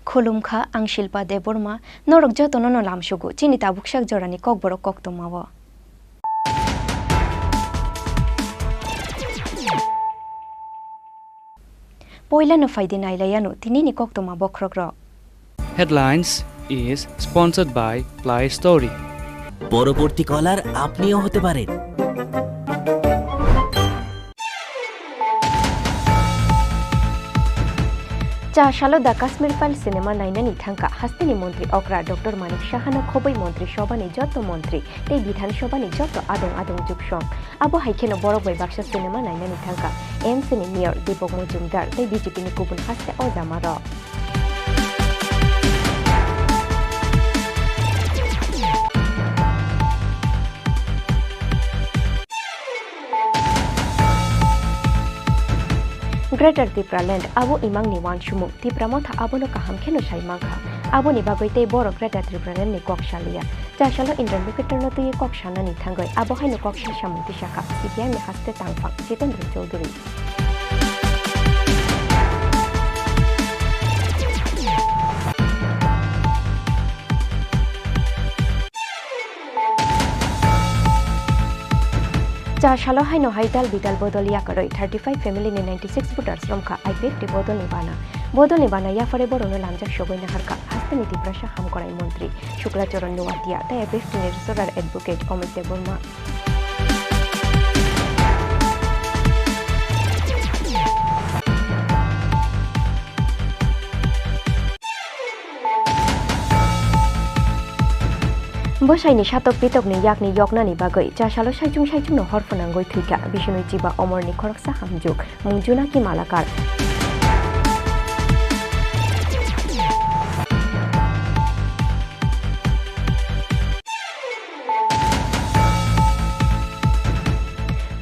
खुलुमखा आं शिल्पा देबरमा नरक जतन न लामसुगु चिनि ताबुकसाक जरानि ककबरक कक्तमाव पयला न फाइदे नाइलायानो तिनिनि कक्तमा बख्रग्र Headlines is sponsored by Play Story. পরবর্তী কলার আপনিও হতে পারেন। চাশালো দা কাশ্মীর ফাইল সিনেমা নাইনানি থাঙ্কা হাস্তিনি মন্ত্রী অকরা ডক্টর মানিক সাহানো খবৈ মন্ত্রী সভানি যত মন্ত্রী তেই বিধানসভানি যত আদং আদং যুগসং আবো হাইখেনো বড় বই বাক্সা সিনেমা নাইনানি থাঙ্কা এমসিনি মেয়র দীপক মজুমদার তেই বিজেপিনি গুবুন হাস্তে অজামার Greater Tripura Land abo imang ni wan shumung Tripura motha abono kaham kheno sai mangkha abo ni bagoite boro Greater Tripura Land ni kokshaliya jashalo Indian Wickeder no tuye kokshana ni thangoi abo haino kokshil shamunti shaka CPI ni haste tangfang Jitendra Chaudhary চাশালো হাইনো হাইদাল বিদাল বদলিয়া করই 35 family নে 96 voters রমখা IPF টি বদল নিবানা ইয়াফারে বড়নো লামজাক সগৈ নাহারকা হাস্তে নীতি প্রশা হাম করাই মন্ত্রী শুক্লাচরণ নোয়াতিয়া তাই IPF টি registrar advocate Amit Debbarma বসাইনি সাতক পিতকনি yakhni যকনানি বাগৈ চাশালো সাইচুং সাইচুং হরফনাঙ্গই থুইকা Vishnu Chiba অমরনি খরকসা হামজুক মুংজুনা কি মালাকার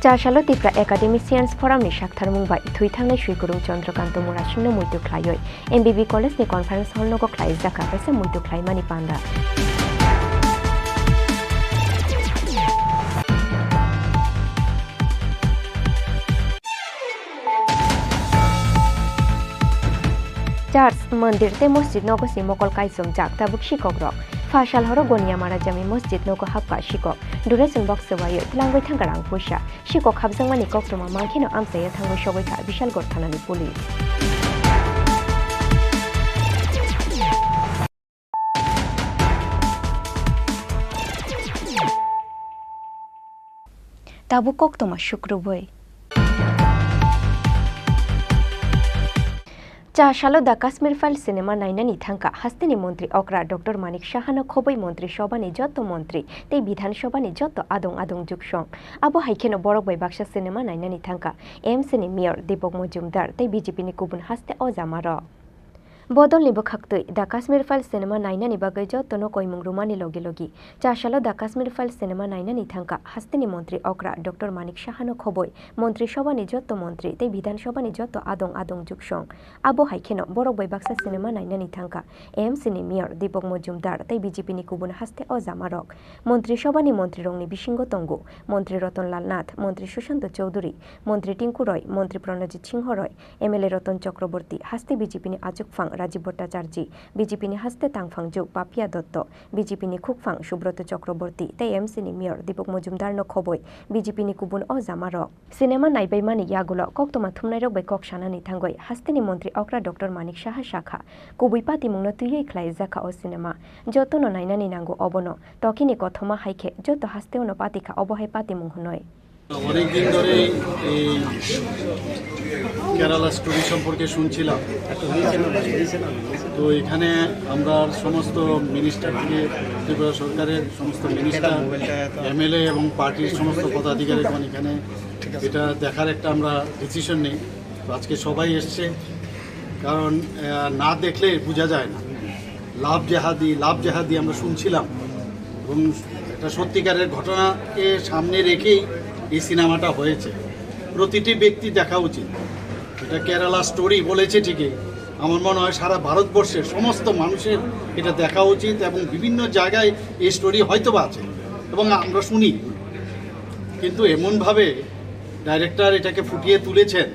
চাশালো ত্রিপুরা একাডেমিসিয়ান্স ফরামনি সাকথার মুংবাই থুই থাংনাই সুইগুরুং চন্দ্রকান্ত মুরাসিংনো মুইতু খ্লাইয় এমবিবি কলেজনি কনফারেন্স হল নগো খ্লাই জাকা কাইসে মুইতু খ্লাইমানি পান্ডা চার্চ মন্দির তে মসজিদ নগো সিমকল কাইসম জাক তাবুক শিকক রক ফাশাল হর গনিয়া মারা জামি মসজিদ নগো হাবকা শিকক দুরেসুন বক্স ওয়াই তলাঙ্গই থাঙ্গারাং পয়সা শিকক হাবজাংমানি কক্তমা মাংখিনো আমসাইয়া থাঙ্গই সগৈখা বিশাল গড়থানানি পুলিশ তাবুক কক্তমা শুক্রবই চাশালো দা কাশ্মীর ফাইল সিনেমা নাইনানি থাঙ্কা হাস্তিনি মন্ত্রী অকরা ডক্টর মানিক সাহানো খবৈ মন্ত্রী সভানি যত মন্ত্রী তেই বিধানসভানি যত আদং আদং যুগসং আবো হাইখেনো বড় বই বাক্সা সিনেমা নাইনানি থাঙ্কা এমসিনি মেয়র দীপক মজুমদার তেই বিজেপিনি গুবুন হাস্তে অজামার বদল নিব খাকতৈ দা কাশ্মীর ফাইল সিনেমা নাইনানি বাগৈ যতনো কইমুং রুমানি লগে লগি চাশালো দা কাশ্মীর ফাইল সিনেমা নাইনানি থাঙ্কা হাস্তিনি মন্ত্রী অকরা ডক্টর মানিক সাহানো খবৈ মন্ত্রী সভানি যত মন্ত্রী তেই বিধানসভানি যত আদং আদং যুগসং আবো হাইখেনো বড় বই বাক্সা সিনেমা নাইনানি থাঙ্কা এমসিনি মেয়র দীপক মজুমদার তাই বিজেপিনি কুবুন হাস্তে অজামারক মন্ত্রী সভানি মন্ত্রী রংনি বিসিংহ তঙ্গু মন্ত্রী রতনলাল নাথ মন্ত্রী সুশান্ত চৌধুরী মন্ত্রী টিঙ্কু রয় মন্ত্রী প্রণজিৎ সিংহ রয় এমএলএ রতন চক্রবর্তী হাস্তে বিজেপিনি আচুকফাং রাজীব ভট্টাচার্য বিজেপিনি হাস্তে তাংফাং যুগ পাপিয়া দত্ত বিজেপিনি খুকফাং সুব্রত চক্রবর্তী তাই এমসিনি মেয়র দীপক মজুমদার ন খবৈ বিজেপিনি কুবুন অজামারক সিনেমা নাইবাইমানি ইয়াগুলো কক্তমা থুমনাইরক বাই কক সানানি থাঙ্গই হাস্তেনি মন্ত্রী অকরা ডক্টর মানিক সাহা শাখা কুবুই পাতি মুংনো তুইयै খ্লাই জাখা ও সিনেমা যতন নাইনানি নাঙ্গু অবন তকিনি কথমা হাইখে যত হাস্তেও ন পাতিখা অবহাই পাতি মুং নয় অনেক দিন ধরেই এই কেরালা স্টোরি সম্পর্কে শুনছিলাম। তো এখানে আমরা সমস্ত মিনিস্টার থেকে ত্রিপুরা সরকারের সমস্ত মিনিস্টার, এমএলএ এবং পার্টির সমস্ত পদাধিকারীগণ এখানে এটা দেখার একটা আমরা ডিসিশন নেই। তো আজকে সবাই এসছে, কারণ না দেখলে বোঝা যায় না। লাভ জেহাদি আমরা শুনছিলাম, এবং একটা সত্যিকারের ঘটনাকে সামনে রেখেই এই সিনেমাটা হয়েছে। প্রতিটি ব্যক্তি দেখা উচিত। এটা কেরালা স্টোরি বলেছে ঠিকই, আমার মনে হয় সারা ভারতবর্ষের সমস্ত মানুষের এটা দেখা উচিত, এবং বিভিন্ন জায়গায় এই স্টোরি হয়তো বা আছে এবং আমরা শুনি, কিন্তু এমনভাবে ডাইরেক্টর এটাকে ফুটিয়ে তুলেছেন,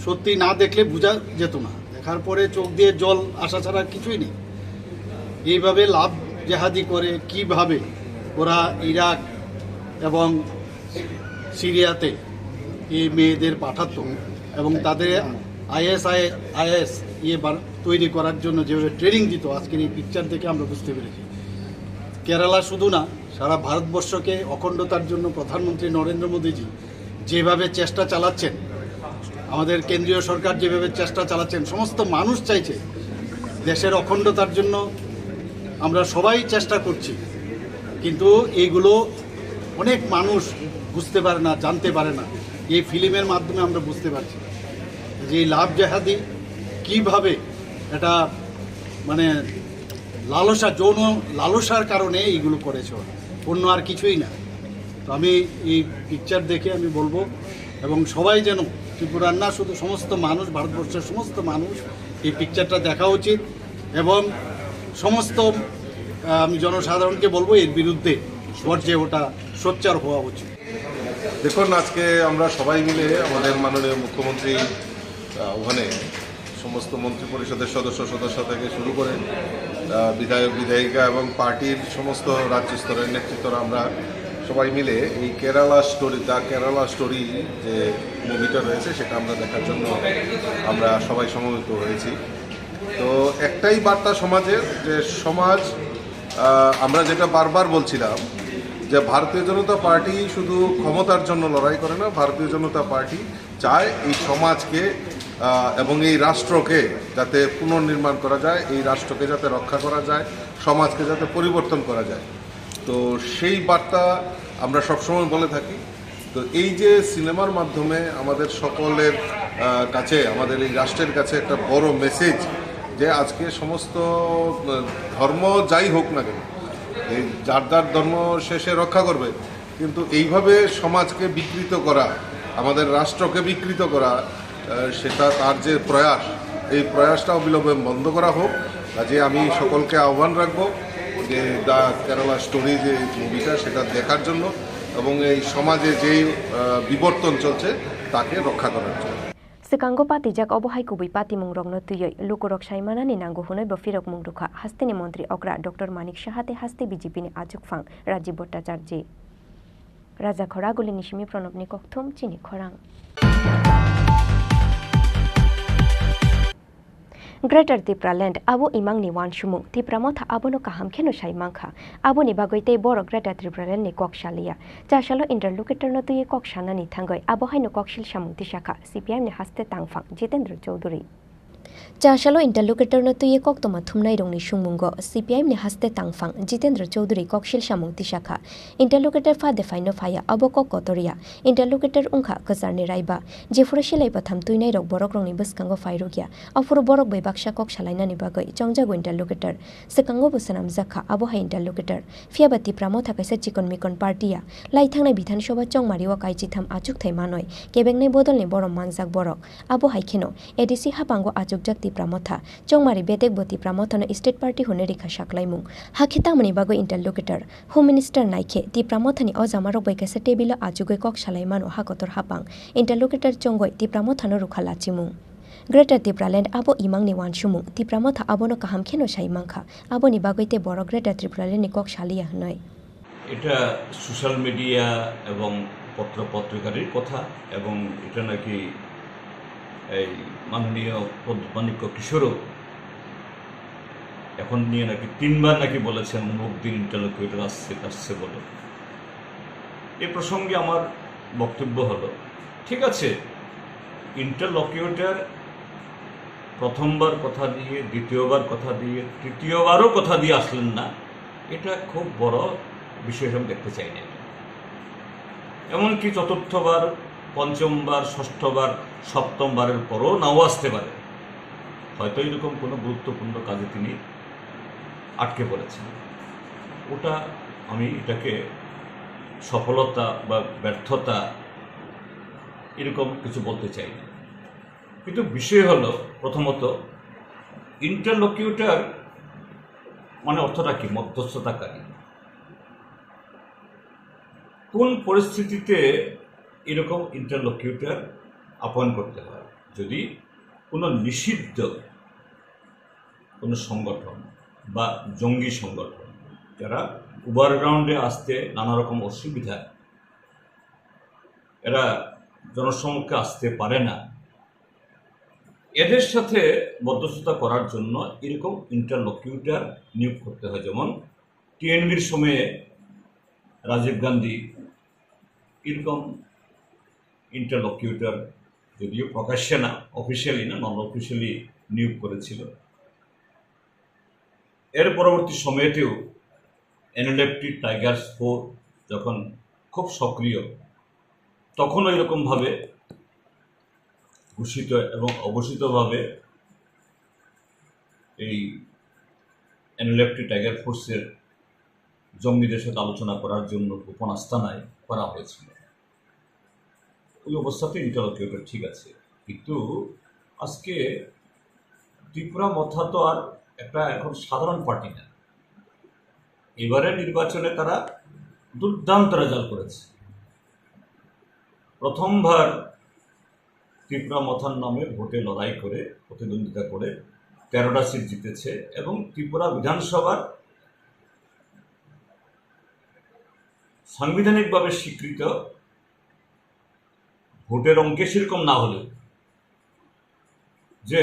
সত্যি না দেখলে বোঝা যেত না। দেখার পরে চোখ দিয়ে জল আসা ছাড়া কিছুই নেই। এইভাবে লাভ জেহাদি করে কিভাবে ওরা ইরাক এবং সিরিয়াতে এই মেয়েদের পাঠাতো, এবং তাদের আইএস তৈরি করার জন্য যেভাবে ট্রেনিং দিত, আজকের এই পিকচার দেখে আমরা বুঝতে পেরেছি। কেরালা শুধু না, সারা ভারতবর্ষকে অখণ্ডতার জন্য প্রধানমন্ত্রী নরেন্দ্র মোদীজি যেভাবে চেষ্টা চালাচ্ছেন, আমাদের কেন্দ্রীয় সরকার যেভাবে চেষ্টা চালাচ্ছেন, সমস্ত মানুষ চাইছে দেশের অখণ্ডতার জন্য। আমরা সবাই চেষ্টা করছি, কিন্তু এইগুলো অনেক মানুষ বুঝতে পারে না, জানতে পারে না। এই ফিল্মের মাধ্যমে আমরা বুঝতে পারছি যে এই লাভ জেহাদি কীভাবে এটা মানে লালসা, যৌন লালসার কারণে এইগুলো করেছে, অন্য আর কিছুই না। তো আমি এই পিকচার দেখে আমি বলবো, এবং সবাই যেন, ত্রিপুরার না শুধু সমস্ত মানুষ, ভারতবর্ষের সমস্ত মানুষ এই পিকচারটা দেখা উচিত, এবং সমস্ত আমি জনসাধারণকে বলবো এর বিরুদ্ধে গর্জে ওটা সোচ্চার হওয়া উচিত। দেখুন, আজকে আমরা সবাই মিলে আমাদের মাননীয় মুখ্যমন্ত্রী ওখানে সমস্ত মন্ত্রী পরিষদের সদস্য থেকে শুরু করে বিধায়ক বিধায়িকা এবং পার্টির সমস্ত রাজ্য স্তরের নেতৃত্বরা আমরা সবাই মিলে এই কেরালা স্টোরি যে মুভিটা রয়েছে সেটা আমরা দেখার জন্য আমরা সবাই সমবেত হয়েছি। তো একটাই বার্তা সমাজের, যে সমাজ, আমরা যেটা বারবার বলছিলাম যে ভারতীয় জনতা পার্টি শুধু ক্ষমতার জন্য লড়াই করে না, ভারতীয় জনতা পার্টি চায় এই সমাজকে এবং এই রাষ্ট্রকে যাতে পুনর্নির্মাণ করা যায়, এই রাষ্ট্রকে যাতে রক্ষা করা যায়, সমাজকে যাতে পরিবর্তন করা যায়। তো সেই বার্তা আমরা সবসময় বলে থাকি। তো এই যে সিনেমার মাধ্যমে আমাদের সকলের কাছে, আমাদের এই রাষ্ট্রের কাছে একটা বড় মেসেজ, যে আজকে সমস্ত ধর্ম যাই হোক না কেন, এই যার ধর্ম শেষে রক্ষা করবে, কিন্তু এইভাবে সমাজকে বিকৃত করা, আমাদের রাষ্ট্রকে বিকৃত করা, সেটা তার যে প্রয়াস, এই প্রয়াসটা অবিলম্বে বন্ধ করা হোক। কাজে আমি সকলকে আহ্বান রাখবো যে দ্য কেরালা স্টোরি যে মুভিটা, সেটা দেখার জন্য, এবং এই সমাজে যেই বিবর্তন চলছে তাকে রক্ষা করার জন্য। Sekango pati jak obohai kubui pati mung rong no tuyoi lukorok saimanani nango hunoi bo firok mung rukha hasteni montri okra Dr. Manik Shahate haste BJP ni ajuk phang Rajiv Bhattacharya Raja Khoraguli nishimi pronobni kokthum Chini Khorang Greater Tripura Land abo imang ni wan shumung Tripura motha abo no kaham kheno sai mangkha abo ni bagoite boro Greater Tripura Land ni kok shalia chashalo interlocutor no tuye kok shanani thangoi abo haino kokshil samung tishakha CPM ni haste tangphang Jitendra Chaudhary Chashalo interlocutor no tuye kok toma thumnai rongni sungmungo CPM ni haste tangphang Jitendra Chaudhary kokshil samung tishakha interlocutor fa defaino phaya abo kok kotoria interlocutor ungkha kazarni raiba jefuro silai patham tuinai rok borok rongni bwskango fairugya afuro borok bai baksa kok salainani bagoi chongjago interlocutor sekango bosanam jakha abo hai interlocutor fiabati pramotha kaisa chikon mikon partia lai thangnai bidhan sabha chongmari wa kai chitham achuk thai manoi kebengnai bodolni borom manjak borok abo hai kheno ADC hapango achuk jakti pramotha chongmari betek boti pramotha no state party hone rikha saklaimung hakhitamani bagoi interlocutor home minister naikhe ti pramotha ni ojamarok bai kaisa tebilo achugoi kok salaimano hakotor hapang interlocutor chongoi ti pramotha no rukha lachimung Greater Tripura Land abo imang ni wan shumung Tripura motha abo no kaham kheno sai mangkha abo ni bagoite boro Greater Tripura Land ni kok shalia hnoi এটা social media এবং পত্র পত্রিকার কথা এবং এটা নাকি এই মাননীয় মানিক্য কিশোরও এখন নিয়ে নাকি 3 বার নাকি বলেছেন মুখ দিন ইন্টারলোকুটর আসছে বলে। এই প্রসঙ্গে আমার বক্তব্য হলো, ঠিক আছে, ইন্টারলকিউটর প্রথমবার কথা দিয়ে, দ্বিতীয়বার কথা দিয়ে, তৃতীয়বারও কথা দিয়ে আসলেন না, এটা খুব বড় বিষয় আমি দেখতে চাই না। এমনকি চতুর্থবার, পঞ্চমবার, ষষ্ঠবার, সপ্তমবারের পরও নাও আসতে পারে। হয়তো এরকম কোনো গুরুত্বপূর্ণ কাজে তিনি আটকে পড়েছেন। ওটা আমি এটাকে সফলতা বা ব্যর্থতা এরকম কিছু বলতে চাই না। কিন্তু বিষয় হলো, প্রথমত ইন্টারলকিউটর মানে অর্থটা কি? মধ্যস্থতাকারী। কোন পরিস্থিতিতে এরকম ইন্টারলকিউটর আপয়েন্ট করতে হয়? যদি কোনো নিষিদ্ধ কোনো সংগঠন বা জঙ্গি সংগঠন, যারা ওভারগ্রাউন্ডে আসতে নানা রকম অসুবিধা, এরা জনসমক্ষে আসতে পারে না, এদের সাথে মধ্যস্থতা করার জন্য এরকম ইন্টারলকিউটর নিয়োগ করতে হয়। যেমন টিএনবির সময়ে রাজীব গান্ধী এরকম ইন্টারলকিউটর, যদিও প্রকাশ্যে না, অফিসিয়ালি না, নন অফিসিয়ালি নিয়োগ করেছিল। এর পরবর্তী সময়েতেও এনএলএফটি টাইগার 4 যখন খুব সক্রিয়, তখনও এরকমভাবে ঘোষিত এবং অঘোষিতভাবে এই এনএলএফটি টাইগার ফোর্সের জঙ্গিদের সাথে আলোচনা করার জন্য গোপন আস্তানায় করা হয়েছিল। ওই অবস্থাতে ইন্টারলকিউটর ঠিক আছে। কিন্তু আজকে ত্রিপুরা মথা তো আর একটা এখন সাধারণ পার্টি না। এবারে নির্বাচনে তারা দুর্দান্ত রেজাল্ট করেছে। প্রথমবার ত্রিপুরা মথার নামে ভোটে লড়াই করে, প্রতিদ্বন্দ্বিতা করে 13টা সিট জিতেছে এবং ত্রিপুরা বিধানসভার সাংবিধানিকভাবে স্বীকৃত ভোটের অঙ্কে সেরকম না হলেও যে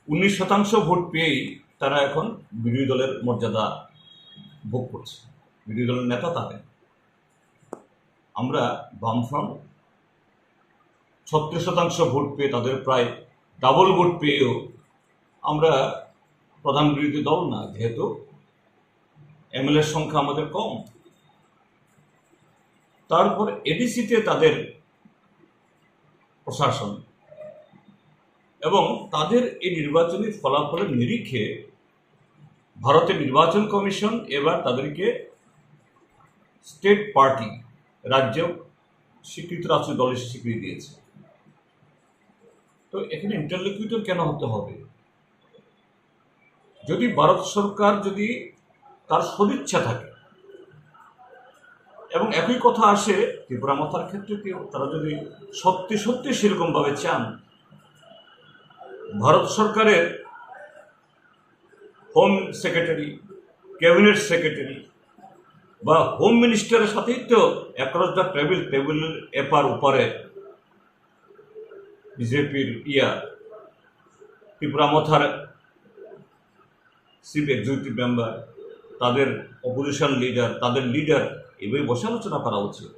19% ভোট পেয়েই তারা এখন বিরোধী দলের মর্যাদা ভোগ করছে। বিরোধী দলের নেতা তাদের। আমরা বামফ্রন্ট 36% ভোট পেয়ে, তাদের প্রায় ডাবল ভোট পেয়েও আমরা প্রধান বিরোধী দল না, যেহেতু এমএলএর সংখ্যা আমাদের কম। তারপর এডিসিতে তাদের প্রশাসন এবং তাদের এই নির্বাচনী ফলাফলের নিরিখে ভারতের নির্বাচন কমিশন এবার তাদেরকে স্টেট পার্টি, রাজ্য স্বীকৃত রাষ্ট্রীয় দলের স্বীকৃতি দিয়েছে। তো এখানে ইন্টারলকিউটর কেন হতে হবে? যদি ভারত সরকার যদি তার সদিচ্ছা থাকে এবং একই কথা আসে ত্রিপুরা মথার ক্ষেত্রে, তারা যদি সত্যি সত্যি সেরকমভাবে চান, ভারত সরকারের হোম সেক্রেটারি, ক্যাবিনেট সেক্রেটারি বা হোম মিনিস্টারের সাথেই তো অ্যাক্রস দ্য টেবিলের এপার উপরে বিজেপির ত্রিপুরা মথার চিফ এক্সিকিউটিভ মেম্বার, তাদের অপোজিশন লিডার, তাদের লিডার, এভাবে বসে আলোচনা করা উচিত।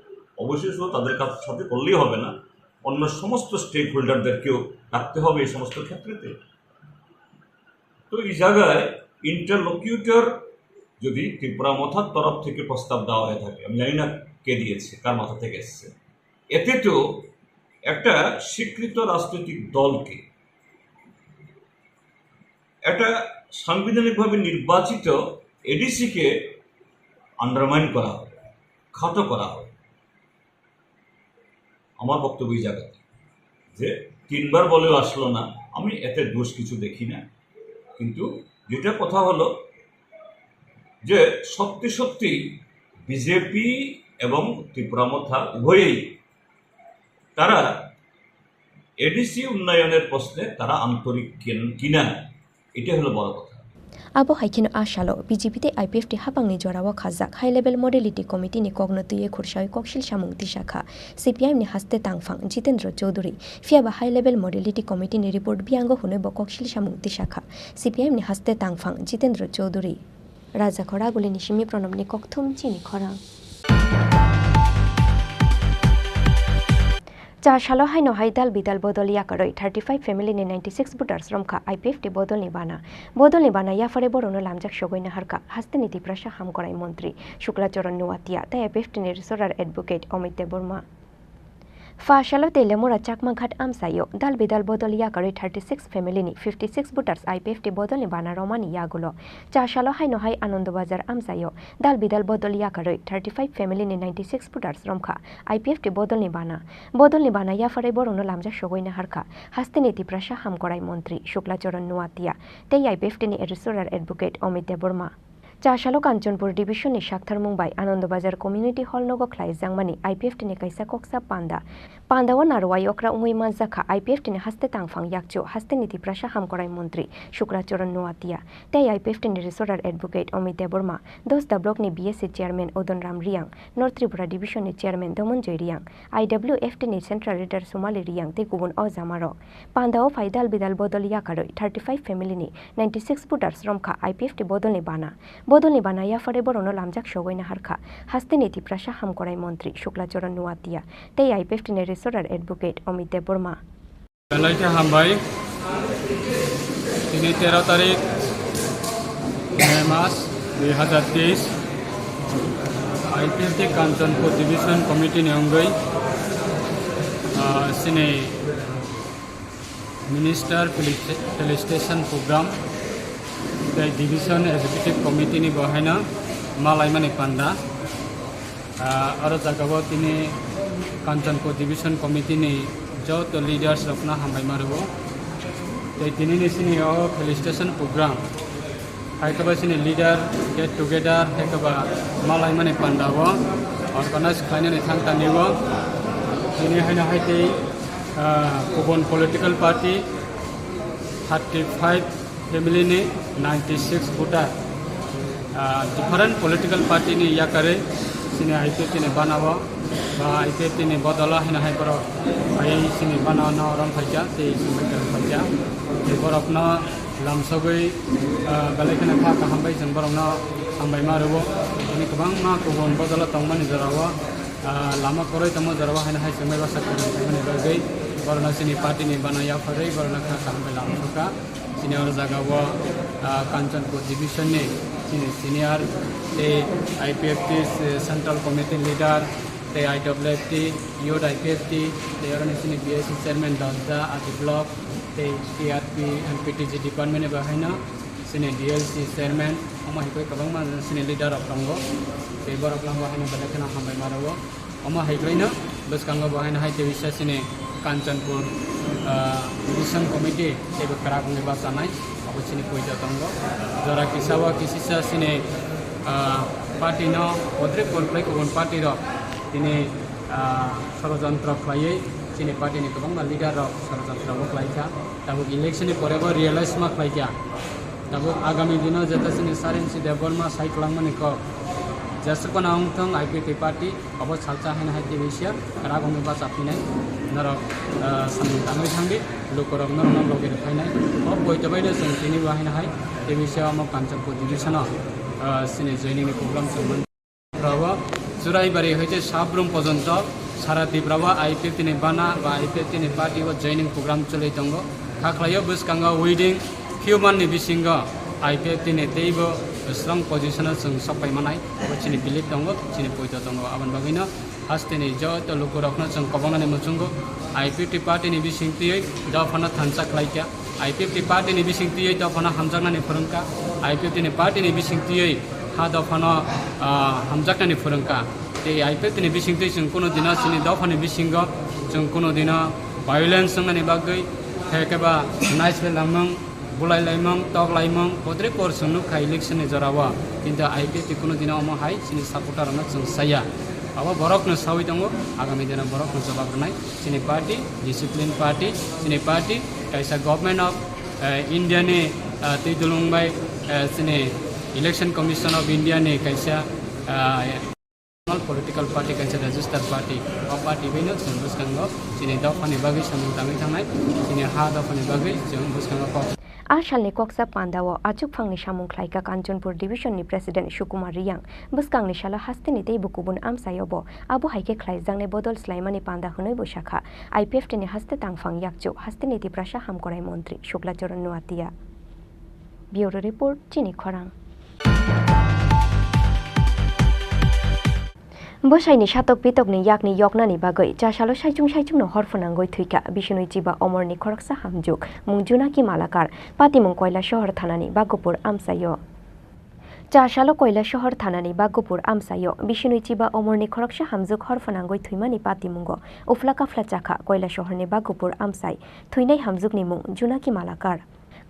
অবশ্যই শুধু তাদের সাথে করলেই হবে না, অন্য সমস্ত স্টেক হোল্ডারদেরকেও রাখতে হবে এই সমস্ত ক্ষেত্রেতে। তো এই জায়গায় ইন্টারলকিউটর যদি ত্রিপুরা মথার তরফ থেকে প্রস্তাব দেওয়া হয়ে থাকে, আমি জানি না কে দিয়েছে, কার মাথা থেকে এসছে, এতে তো একটা স্বীকৃত রাজনৈতিক দলকে, একটা সাংবিধানিকভাবে নির্বাচিত এডিসিকে আন্ডারমাইন করা হয়, খাটো করা হয়। আমার বক্তব্য এই জায়গাতে যে 3বার বলেও আসলো না, আমি এতে দোষ কিছু দেখি না। কিন্তু যেটা কথা হলো যে সত্যি সত্যি বিজেপি এবং ত্রিপুরা মথা উভয়েই তারা এডিসি উন্নয়নের প্রশ্নে তারা আন্তরিক কিনা, এটা হলো বড় কথা। Abo haikino ashalo BJP IPF ti hapangni jorawa khajak high level modality committee ni kognotuye khurshai kokshil samungti shakha CPIM ni haste tangphang Jitendra Chaudhary fiaba high level modality committee ni report biango hunoi bo kokshil samungti shakha CPIM ni haste tangphang Jitendra Chaudhary Raja Khora gulini simi pranamni kokthum Chini Khorang चा सालो हाइनो हाइदाल बिदाल बदलिया करoi 35 family ni 96 voters romka IPF ti bodolni bana ya fare borono lamjak shogoina harka haste niti prasha ham korai মন্ত্রী শুক্লাচরণ নুয়াতিয়া তাই IPF ti ni resorar advocate Amit Debbarma Fasalo telemura chakma ghat amsayo dal bidal bodoliya kari 36 family ni 56 voters IPF ti bodolni bana romani yagulo cha salo haino hai Anando Bazar amsayo dal bidal bodoliya kari 35 family ni 96 voters romkha IPF ti bodolni bana ya fare borono lamja shogoina harka haste niti prasha ham korai মন্ত্রী Shuklacharan Noatia tei IPF ti ni resorar advocate Amit Debbarma চাশালো Kanchanpur division ni Shakhtar Mumbai Anando Bazar community hall nogo khlai jangmani IPF ti ni kaisa koksa panda wa narwai okra umui manjakha IPF ti ni haste tangphang yakcho haste niti prasha ham korai মন্ত্রী Shuklacharan Noatia tei IPF ti ni resorar advocate Amit Debbarma 10 block ni BSC chairman Odon Ram Riang North Tripura division ni chairman Domonjoy Riang IWF ti ni central leader Somali Riang tei kubun o jamaro panda o faidal bidal bodoliya karoi 35 family ni 96 voters romkha IPF ti bodolni bana ya fare borono lamjak shogoina harkha haste niti prasha ham korai মন্ত্রী Shuklacharan Noatia tei IPF ti ni resorar advocate Amit Debbarma লাইতে হামবাই তিনি 13 তারিখ মে মাস 2023 IPF ti Kanchanpur division committee ni onggoi sini minister felicitation program the division executive committee ni bohaina malai mani panda aro jagao tini kanchanpur division committee ni jot leaders rokna hambai marubo tei tini ni sini o felicitation program haikaba sini leader get together haikaba malai mani panda bo organize khaina ni thangta nibo tini haina haite kubon political party 35 family ni 96 voter different political party ni yakare sini IPF ni banawa ba IPF ni bodola hina hai boro ai sini banawana orang khaja te sini khaja te borokna lamsogoi galaikana kha ka hambai jeng borokna hambai marubo ini kabang ma kubon bodola tongmani jarawa lama koroi tamo jarawa hina hai semai basa ni bagai borona sini party ni banaya farai borona kha hambai lamsoka sini or jagawa kanchanpur division ni senior te IPF ti central committee leader te IWF ti youth IPF ti te or sini BSC chairman Danta ati block te TRP and PTG department ba haina sini DLC chairman ama hikoi kabang ma sini leader of rongo te borok lang ba haina balakana hambai marawo ama hikleina bas kanggo ba haina hai te bisa sini kanchanpur division committee te karak ni ba sanai abo sini poida tongo jara kisawa kisisa sini party no odre korplai kubon party ro tini ষড়যন্ত্র khlaiye sini party ni kabang ma leader ro ষড়যন্ত্র bo khlaika tabo election ni pore bo realize ma khlaika tabo agami dino jeta sini sarensi Debbarma saiklang mani ko jasukon angthong IPF party abo salcha hena hai tibisia ragong ba sapinai narok samung tamai thangbi lukorok norong logere phainai ob boitabai de sing tini ba hena hai tibisia amo kanchanpur division sini joining ni program samman prawa juraibari hoite sabrum পর্যন্ত সারা Tripura IPF ni bana ba IPF ni party o joining program cholai tongo khaklayo buskanga wedding human ni bisingo IPF ni teibo strong position sung sapai manai abo chini belief tongo chini poito tongo aban bagino haste ni jo to lukorokna sung kobona ni muchungo IPF party ni bisingtioi dafana thansa khlaika IPF party ni bisingtioi dafana hamjakna ni phurungka IPF ni party ni bisingtioi ha dafana hamjakna ni phurungka te IPF ni bisingtioi sung kono dina sini dafani bisingo sung kono dina violence sung ni bagai hekeba nice belamang bulai laimang tok laimang podre kor sunu khai election ni jarawa kinta IPF ti kono dina omo hai sini supporter na sung saya aba borok na sawi tongo agami dina borok na jawab nai sini party discipline party sini party kaisa government of India ni ti dulungbai sini election commission of India ni kaisa political party kaisa registered party o party bino sung buskango sini dafani bagi samung tamai thangai sini ha dafani bagi sung buskango Asalni koksa pandawo achukphangni samung khlaika Kanchanpur Division ni President Sukumar Riyang buskangni shala hasteni tei bukubun amsayobo abo haike khlaijangne bodol slaimani panda hunoi bosakha IPF teni haste tangphang yakchu hasteni tiprasha hamkorai mantri Shuklacharan Nuatia. Bureau Report Chini Khorang Bosaini shatok pitokni yakni yoknani bagoi chasalo saijung no horfonangoi thuika Bishnui Chiba Omorni Khoroksa hamjuk mungjunaki malakar patimung koila shohor thanani Bagopur amsayo Chasalo koila shohor thanani Bagopur amsayo Bishnui Chiba Omorni Khoroksa hamjuk horfonangoi thuimani patimungo uflaka flachakha koila shohorni Bagopur amsai thuinai hamjukni mung junaki malakar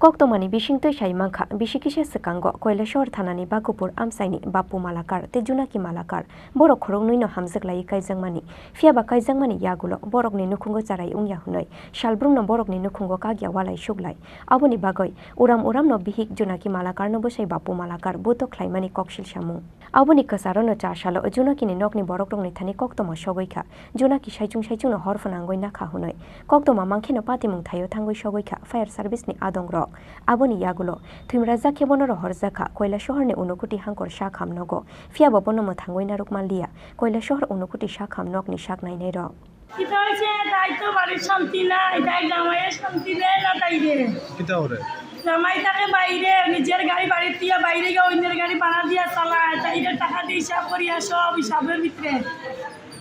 Koktomani Bishingtoi Shaimangkha Bishikishe Sekango Koilashor Thanani Bagopur Amsaini Bapu Malakar Tejunaki Malakar Borok Khorongni no Hamjaklai Kaijangmani Fiaba Kaijangmani Yagulo Borokni Nukhungo Charai Ungya Hunoi Shalbrung no Borokni Nukhungo Kagya Walai Shuglai Aboni Bagoi Uram no Bihik Junaki Malakar no Bosai Bapu Malakar Buto Klaimani Kokshil Shamu Aboni Kasaro no Chashalo Junaki ni Nokni Borokrongni Thani Koktoma Shogoika Junaki Saijung no Horfanangoi Nakha Hunoi Koktoma Mangkhe no Patimung Thayo Thangoi Shogoika Fire Service ni Adongrok Aboni Yagulo Thumraja Kebono Horjaka Koila Shohor ni Unukuti Hankor Shakham Nogo Fia Bobono Mothangoi Narukmanlia Koila Shohor Unukuti Shakham Nok ni Shak Nai Nero Kita hoche daito bari shanti na idai jamai shanti ne na taide kita hore jamai take baire nijer gari bari tia baire ge oiner gari bana dia sala taide taka di hisab koriya sob hisaber bitre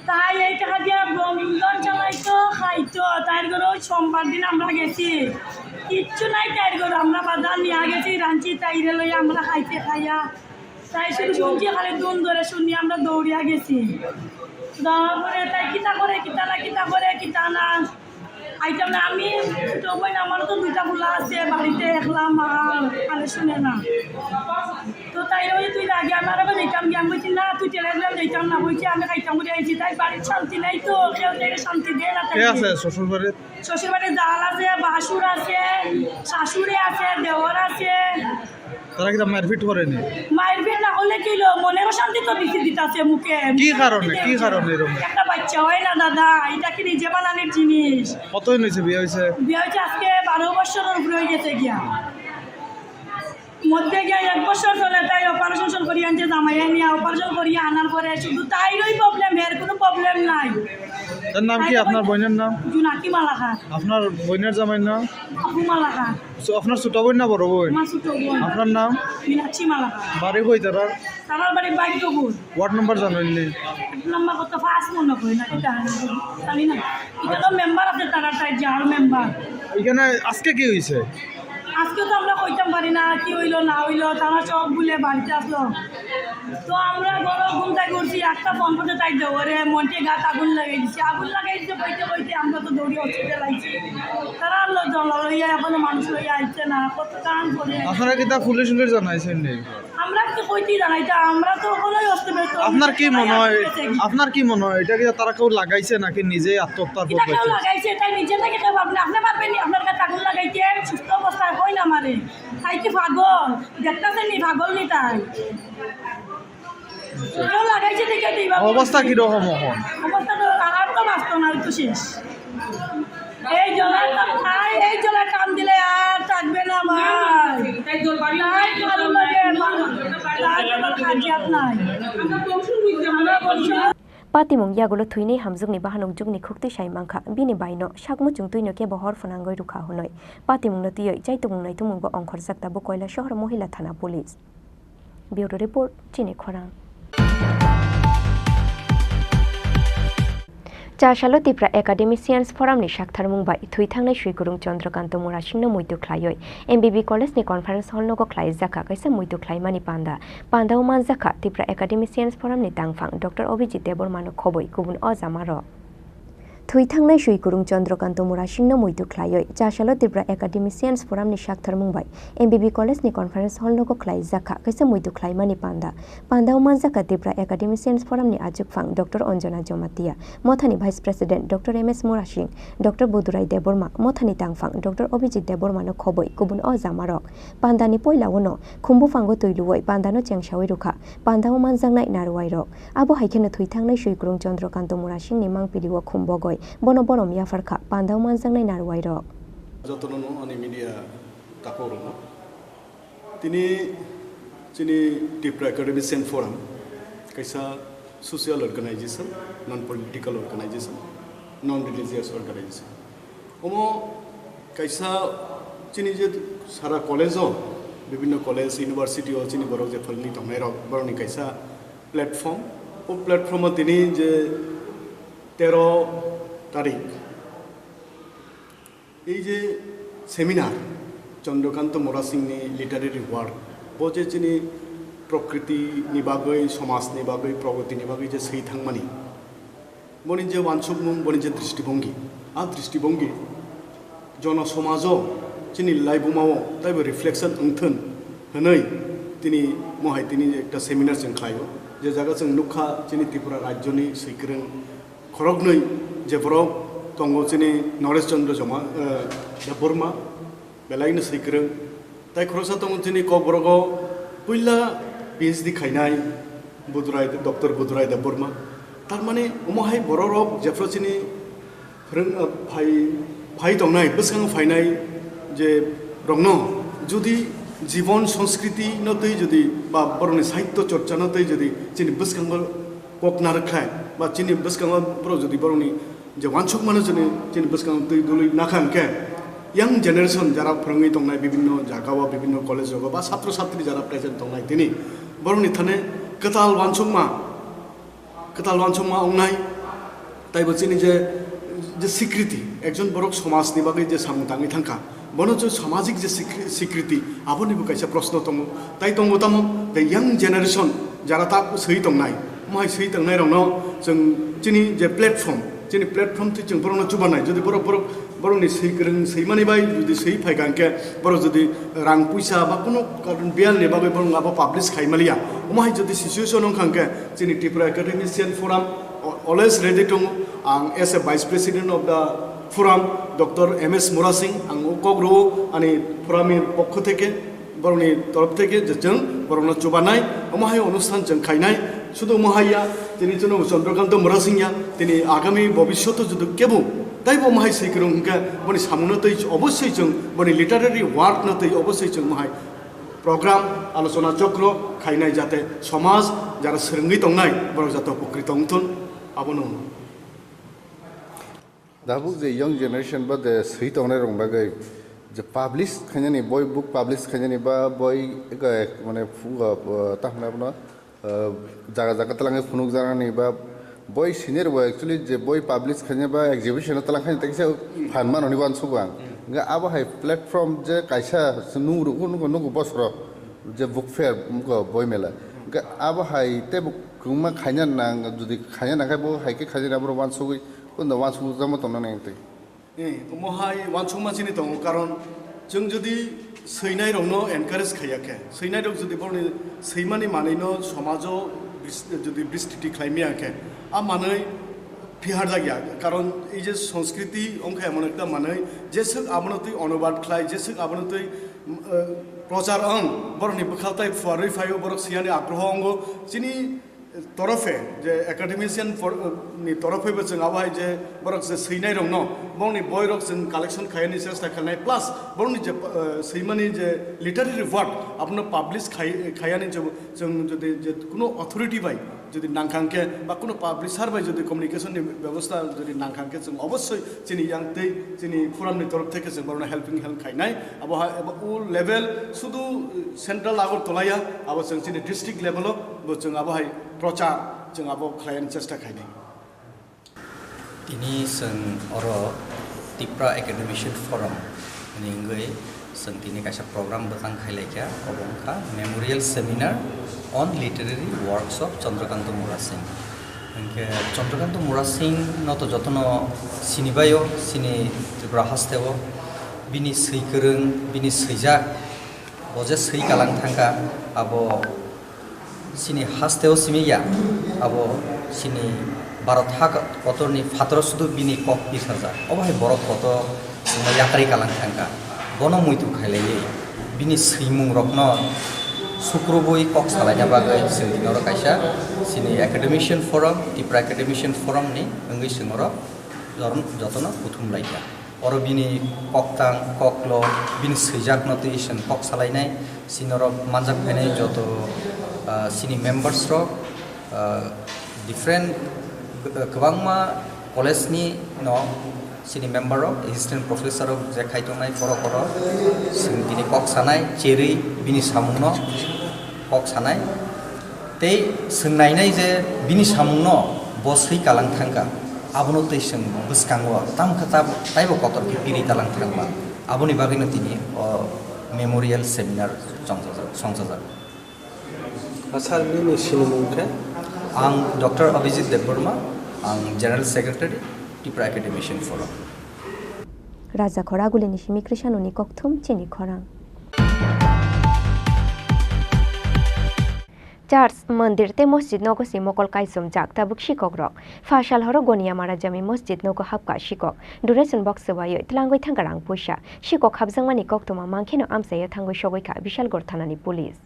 তাই এই টাকা দিয়া বন্ধন চালাইতো খাইতো তাই গরো সোমবার দিন আমরা গেছি কিচ্ছু নাই তাই গরো আমরা বাজার নিয়ে গেছি রাঞ্চি তাইরে লই আমরা খাইতে খাইয়া তাই শুধু শুনছি খালি দুন ধরে শুনি আমরা দৌড়িয়া গেছি তারপরে তাই কিতা করে কিতা না আইতাম না আমি ছোট বোন আমারও তো দুইটা ফুলা আছে বাড়িতে একলা মা খালে শুনে না তো তাই ওই তুই আগে আমার আবার যেতাম গিয়ে আমি বলছি না তুই চলে গেলাম যেতাম না বলছি আমি খাইতাম করে আইছি তাই বাড়ির শান্তি নাই তো কেউ থেকে শান্তি দেয় না শ্বশুর বাড়ি জাল আছে বাসুর আছে শাশুড়ি আছে দেওর আছে তারা কি মারপিট করেনি মারপিট না হলে কি লো মনেরও শান্তি তো বেশি দিতেছে মুখে কি কারণে এরকম একটা বাচ্চা হয় না দাদা এটা কি নিজে বানানোর জিনিস কতদিন হয়েছে বিয়ে হয়েছে আজকে 12 বছরের উপরে হয়ে গেছে গিয়া মধ্যে গিয়া 1 বছর চলে তাই অপারেশন করিয়ে আনছে জামাইয়া নিয়ে অপারেশন করিয়ে আনার পরে শুধু তাইরই প্রবলেম এর কোনো প্রবলেম নাই তার নাম কি আপনার বোনের নাম জুনাকি মালাকা আপনার বোনের জামাইয়ের নাম আপু মালাকা আপনার ছোট বোন না বড় বোন আমার ছোট বোন আপনার নাম মীনাক্ষী মালাকা বাড়ি কই তার বাড়ি বাইকপুর ওয়ার্ড নম্বর জানেন নি নাম্বার কত ফাস্ট মনে করি না এটা জানি না এটা তো মেম্বার আছে তারা তাই যার মেম্বার এখানে আজকে কি হয়েছে আজকে তো আমরা কইতাম পারি না কি হইলো না হইলো তারা সব বলে বাড়িতে আসলো তো আমরা বড় ঘুমটা করছি একটা ফোন করতে তাই দেওয়ারে মনটে গাছ আগুন লাগাই দিচ্ছে বইতে আমরা তো দৌড়ি হসপিটাল আইছি তারা আনলো জল লইয়া এখনো মানুষ লইয়া আইছে না কত কারণ করে আপনারা কি তা পুলিশ জানাইছেন নি আমরা কি কইতে জানাইতা আমরা তো ওখানেই হসপিটাল আপনার কি মনে হয় এটা কি তারা কেউ লাগাইছে নাকি নিজে আত্মহত্যার পথে কেউ লাগাইছে তাই নিজে থেকে কেউ ভাবনা আপনি ভাববেন আপনার কাছে আগুন লাগাইতে সুস্থ অবস্থায় হয় না আমারে তাই কি পাগল দেখতেছেন নি পাগল নি তাই কেউ লাগাইছে দেখে অবস্থা কিরকম এখন অবস্থা তো আর তো বাঁচত না তো শেষ এই জলের কাম দিলে আর থাকবে না Patimung yagulo thuini hamjukni bahanok jukni khukti saimangkha bini baino sakmuchung tuino ke bohor fanangoi rukha hunoi patimung no tiyoi chaitumung nai tumung bo ongkhor sakta bo koila shohor mohila thana police Bureau Report Chini Khorang Chashalo Tripura Academicians Forum ni Shakthar Mumbai Thui Thangnai Sri Gurung Chandrakanta Murashingno Muitu Khlaioi MBB College ni Conference Hall no go khlai jaka kaisa Muitu Khlaimani panda o manjaka Tripura Academicians Forum ni tangphang Dr. Obijit Debbarma no khoboi kubun o jamaro Thui Thangnai Sri Gurung Chandrakanta Murashingno Muitu Khlaioi Chashalo Tripura Academicians Forum ni Shakthar Mumbai MBB College ni Conference Hall no go khlai jaka kaisa Muitu Khlaimani panda o manjaka Tripura Academicians Forum ni ajukphang Dr. Anjana Jomatia Mothani Vice President Dr. MS Murashing Dr. Budurai Debbarma Mothani tangphang Dr. Obijit Debbarma no khoboi kubun o jamarok pandani poilawono khumbu phango tuiluoi pandano chengsawai rukha pandao manjangnai naruai rok abo haikeno Thui Thangnai Sri Gurung Chandrakanta Murashing ni mangpiliwo khumbogoi bono borom yafarkha pandao manjangnai naruai rok যতন अनि media তাপরমা তিনি Chini Tripura Academician Forum kaisa social organization, non-political organization, non-religious organization. Omo kaisa chini je sara college ho bibhinno college university ho chini borok je phalni tongnai rok boroni kaisa platform o platform tini je 13 tarik ei je seminar Chandrakanta Mora Singh ni literary work boje chini prokriti ni bagai somas ni bagai pragoti ni bagai je sei thangmani boni je wansukmung boni je drishtibongi a drishtibongi jona somajo chini laibumao taibo reflection angthun hanai tini mohai tini ekta seminar jeng khlaio je jaga jeng nukha chini Tripura rajyo ni seikreng khorognoi je borok tongo chini Naresh Chandra Joma Debbarma belaina seikreng tai khorosa tongo chini Kokborok puila PhD khainai Budurai Dr. Budurai Debbarma tar mane omohai bororok jefro chini phreng phai tongnai bwsang phainai je rongno jodi জীবন সংস্কৃতি নতই যদি বা বরনি সাহিত্য চর্চা নতই যদি চিনি বসকাঙ্গ cock না রাখায় বা চিনি বসকাঙ্গ বড় যদি বরনি যে ওয়ানসক মানুষ চিনি বসকাঙ্গ তুই দুলি না খানকে ইয়াং জেনারেশন যারা ফরঙ্গি তংনাই বিভিন্ন জায়গা বা বিভিন্ন কলেজ যোগ বা ছাত্র ছাত্রী যারা প্রেজেন্ট তংনাই তিনি বরনি থানে কতাল ওয়ানসকমা অংনাই তাইবো চিনি যে স্বীকৃতি একজন বড় সমাজ নিবাগৈ যে সামতাঙি থাকা বনজ সামাজিক যে স্বীকৃতি আবনিবো কাইসা প্রশ্ন দङ তাই দङ তামো দ্য ইয়াং জেনারেশন যারা তা সই দंनाय মাই সই दंनाय रंनो जों चिनि जे प्लेटफर्म थि जों बरनो जुबानाय जदि बरनि सैग्रों सैमानि बाय जदि सै फायगांके बर जदि रां पैसा बा कोनो कारण बियाल ने बागै बर आबो पाब्लिश खाइमालिया माय जदि situation खांके Chini Tripura Academician Forum always ready to as a vice president of the forum Dr. MS Mora Singh ang kokro ani forumin pokho theke boroni torof theke je jeng borono chubanai omahay onusthan jeng khainai শুধু মহাইয়া তিনি জন্য চন্দ্রকান্ত মোরা সিংয়া তিনি আগামী ভবিষ্যৎ যদি কেবো তাইবো মহাই সেইক্রম বনি সামনতই অবশ্যই जों বনি লিটারারি ওয়ার্ক নতই অবশ্যই जों মহাই প্রোগ্রাম আলোচনা চক্র খাইনাই যাতে সমাজ যারা সরঙ্গি দंनाय বড় যাতে উপকৃত হন আবনো दाबु जे यंग जनरेशन बा दे सही तंगनाय रंग बागै जे पब्लिश खायनानि बय बुक पब्लिश खायनानि बा बय माने ताहनाबना जागा जागा तलाङै फुनुक जानानि बा बय सिनियर बय एक्चुअली जे बय पब्लिश खायने बा एग्जिबिशन तलां खायने तकसे फानमान हनि वान सुगां गा आबा हाय प्लेटफॉर्म जे कायसा नुरु नुगु बसर जे बुक फेयर मुको बय मेला गा आबा हाय ते बुक कुमा खायना नां जुदि खायना नाखाय बो हायके खायना बरो वान सुगै 근데 완충 좀 어떤 데 예, 뭐하이 완충 마치니 동 कारण जों जुदि सैनाय रंनो एनकारेज खायाखे सैनाय रंग जुदि बरनि सैमानि मानैनो समाजो जुदि बिस्थिति खाइमियाखे आ मानै फिहार जागिया कारण এই যে সংস্কৃতি অংখে এমন একটা মাनै যেসক আবনতই অনুবাদ খাই যেসক আবনতই প্রচার অং বরনি বখালতাই ফুয়ারই ফাইও বরক সিয়ানি আগ্রহ অঙ্গ যিনি तरफे जे एकाडेमिशियन नि तरफे जों आबाय जे बरक जे सैनाय रंग न बरनि बयरक जों कालेक्शन खायनि चेष्टा खालामनाय प्लास बरनि जे सैमानि जे लिटारेरि वर्क आपनो पाब्लिश खायानि जों जदि जे कोनो अथॉरिटी बाय जदि नांखांके बा कोनो पाब्लिशार बाय जदि कम्युनिकेशन नि व्यवस्था जदि नांखांके जों अवश्य चिनि यांगतै चिनि फोरामनि तरफ থেকে जों बरनो हेल्पिंग हेल्प खायनाय आबो उ लेभेल शुधु सेंट्रल আগরতলাया आबो जों चिनि डिस्ट्रिक्ट लेभेलाव जों आबो हाय प्रचार जों आबो खालायनो चेष्टा खायनाय दिनै जों अरो Tripura Academician Forum निंगै जों दिनै कायसा प्रग्राम बखां खायलायखा अबंखा memorial seminar on literary works of Chandrakant Mora Singh इनके Chandrakant Mora Singh न तो जतनो सिनिबायो सिनि Tripura हास्तेवो बिनि सैखोरों बिनि सैजाक बजे सै कालां थांगा आबो सिनि हास्तेव सिमिया आबो सिनि भारत हाक कतरनि फातर सुदु बिनि कक बिसाजा अबाय बरक कत सिनि याकारि कालां थांगा बन मुइतु खायलायै बिनि सैमुं रखनो सुक्रबोय कक सालायना बागै जों दिनर कायसा सिनि एकाडेमिशियन फोराम Tripura Academician Forum नि अंगै सिङर जतन बुथुम लायया oro bini koktang koklo bini sejak notation kok salainai sinorok manjak phainai joto sini members rok different kwbangma college ni no sini member rok assistant professor rok je khaitongnai borok sing bini kok sanai cheri bini samungno kok sanai tei sengnainai je bini samungno bosri kalang thangka abono teiseng buskango tam khata taibo kotor ki piri talang thangba aboni bagino tini memorial seminar সংযোজন asal ni sinumungke ang Dr. Abhijit Debbarma ang General Secretary Tripura Academician Forum Raja Khoragule Nishimi Krishano ni kokthum Chini Khorang Church Mandir te Masjid nogo si mokol kaisum jak tabuk Kokborok Fashal horo gonia mara jami Masjid nogo hapka Sikok Donation box sewayo itlangoi thangarang puisa Sikok habjangmani koktoma mangkheno amsayo thangoi sogoika Bishalgor thanani police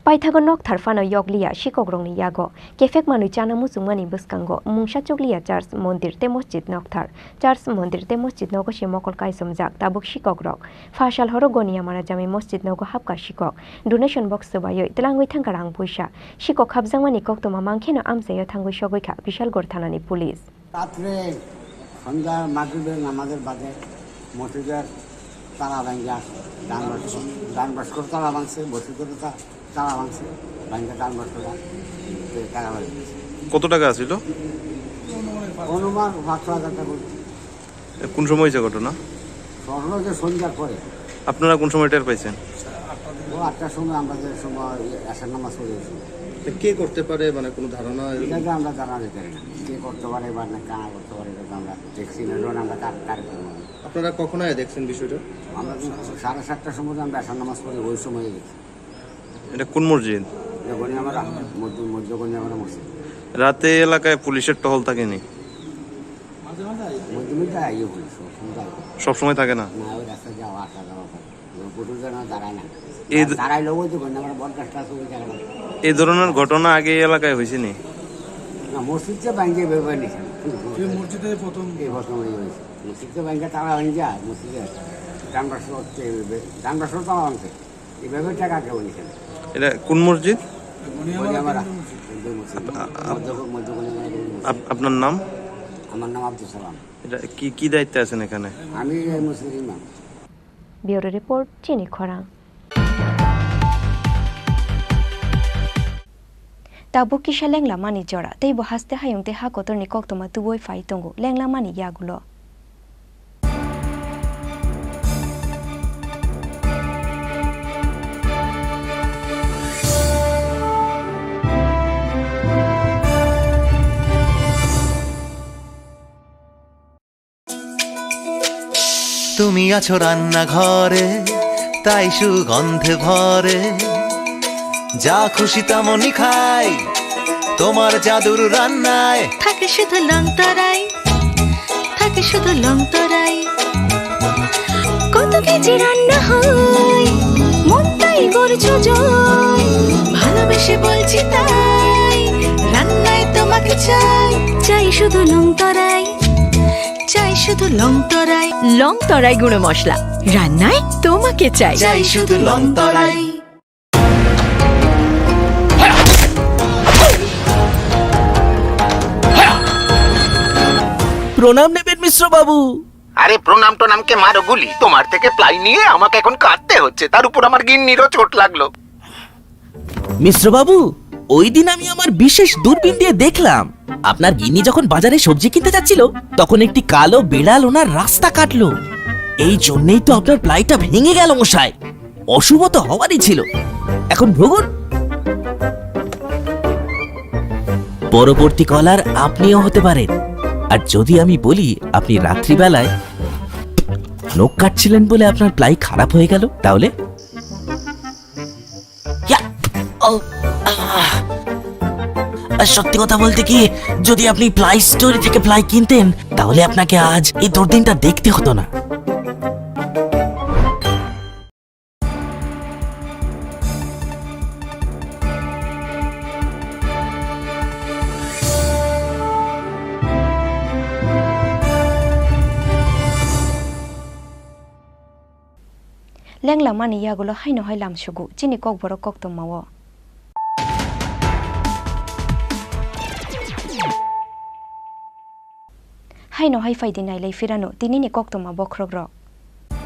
Paithagon nok tharfano yoglia Sikogrongni yago kefek manui chana musungmani buskango mungsa choglia Church Mandir te Masjid nokthar Church Mandir te Masjid nogo si mokol kaisum jak tabuk Kokrok Fashal horo gonia mara jami Masjid nogo hapka Sikok Donation box sewayo itlangoi thangarang puisa Sikok habjangmani koktoma mangkheno amsayo thangoi sogoika Bishalgor thanani police রাত্রে সন্ধ্যা মাগরিবের নামাজের বাদে মসজিদের তালা ভাঙ্গা ডান বাস করে তালা ভাঙছে মসজিদের তালা ভাঙছে ভাঙ্গা ডান বাস করে টাকা ভাঙছে কত টাকা ছিল অনুমান 5,000 টাকা করে কোন সময় হয়েছে ঘটনা সকালে যে সন্ধ্যার পরে আপনারা কোন সময় টের পাইছেন ও 8টার সময় আমাদের সময় আসার নামাজ পড়ে গেছিল কে করতে পারে মানে কোনো ধারণা এটা আমরা জানা যেতে পারি না কে করতে পারে বা না কানা করতে পারে এটা আমরা দেখছি না ধরুন আমরা কার্যক্রম আপনারা কখন দেখছেন বিষয়টা আমরা 7:30টার সময় আমরা আসার নামাজ পড়ে ওই সময় গেছি এটা কোন মসজিদ যখন আমরা মধ্যগণে আমরা মসজিদ রাতে এলাকায় পুলিশের টহল থাকেনি মধ্যমিটা আইয়ে পুলিশ সব সময় থাকে না না ওই রাস্তা যাওয়া আসা যাওয়া পুরো জানা দাঁড়ায় না দাঁড়াই লোক যখন আমরা বরগাছটা আছে ওই জায়গায় এই ধরনের ঘটনা আগে এই এলাকায় হয়েছে নি না মসজিদে ব্যাংকে ব্যবহার নিয়েছেন মসজিদে প্রথম এই ঘটনা হয়েছে মসজিদে ব্যাংকে তারা ভাঙে যায় মসজিদে ডানবাসর তারা ভাঙছে এইভাবে টাকা কেউ নিয়েছেন এটা কোন মসজিদ আপনার নাম আমার নাম আব্দুল সালাম এটা কি দায়িত্বে আছেন এখানে আমি মুসলিম ইমাম ব্যুরো রিপোর্ট চিনি খরাং Tabuk kisha lengla mani jora tei bo haste hayung te ha kotor ni koktoma tuboi fai tongo lengla mani yagulo তুমি আছো রান্না ঘরে তাই সুগন্ধে ভরে যা খুশি তেমনই খাই তোমার জাদুর রান্নায় থাকে শুধু লং তরাই থাকে শুধু লং তরাই কত কেজি রান্না হয় মন তাই করছো জয় ভালোবেসে বলছি তাই রান্নায় তোমাকে চাই চাই শুধু লং তরাই চাই শুধু লং তরাই গুঁড়ো মশলা রান্নায় তোমাকে চাই চাই শুধু লং তরাই প্রণাম নেবেন মিশ্র বাবু আরে প্রণাম নামকে মারো গুলি তোমার থেকে প্লাই নিয়ে আমাকে এখন কাটতে হচ্ছে তার উপর আমার গিন্নিরও চোট লাগলো মিশ্র বাবু ওই দিন আমি আমার বিশেষ দূরবীন দিয়ে দেখলাম আপনার গিন্নি যখন বাজারে সবজি কিনতে যাচ্ছিল তখন একটি কালো বিড়াল ওনার রাস্তা কাটলো এই জন্যই তো আপনার প্লাইটা ভেঙে গেল মশাই অশুভ তো হওয়ারই ছিল এখন ভ্রমণ পরবর্তী কলার আপনিও হতে পারেন আর যদি আমি বলি আপনি রাত্রিবেলায় নখ কাটছিলেন বলে আপনার প্লাই খারাপ হয়ে গেল তাহলে সত্যি কথা বলতে কি যদি আপনি প্লাই স্টোরি থেকে প্লাই কিনতেন তাহলে আপনাকে আজ এই দুর্দিনটা দেখতে হতো না লেংলা মানি ইয়াগুলো হাইনো হয় লামসুগু চিনি ককবরক কক্তমাও হাইনো হাই ফাইদি নাইলাই ফিরানো তিনিনি কক্তমা বক্রগ্র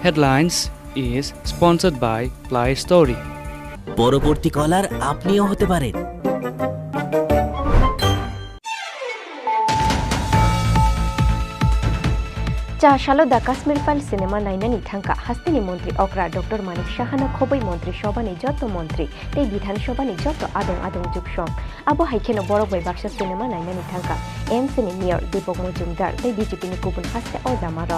Headlines is sponsored by Play Story. পরবর্তী কলার আপনিও হতে পারেন। চাশালো দা কাশ্মীর ফাইল সিনেমা নাইনানি থাঙ্কা হাস্তিনি মন্ত্রী অকরা ডক্টর মানিক সাহানা খবই মন্ত্রী সভানি যত মন্ত্রী এই বিধানসভানি যত আদং আদং যুগসং আবো হাইখেনো বড়বাই বাক্সা সিনেমা নাইনানি থাঙ্কা এমসিনি মেয়র দীপক মজুমদার তাই বিজেপিনি গুবুন হাস্তে অজামার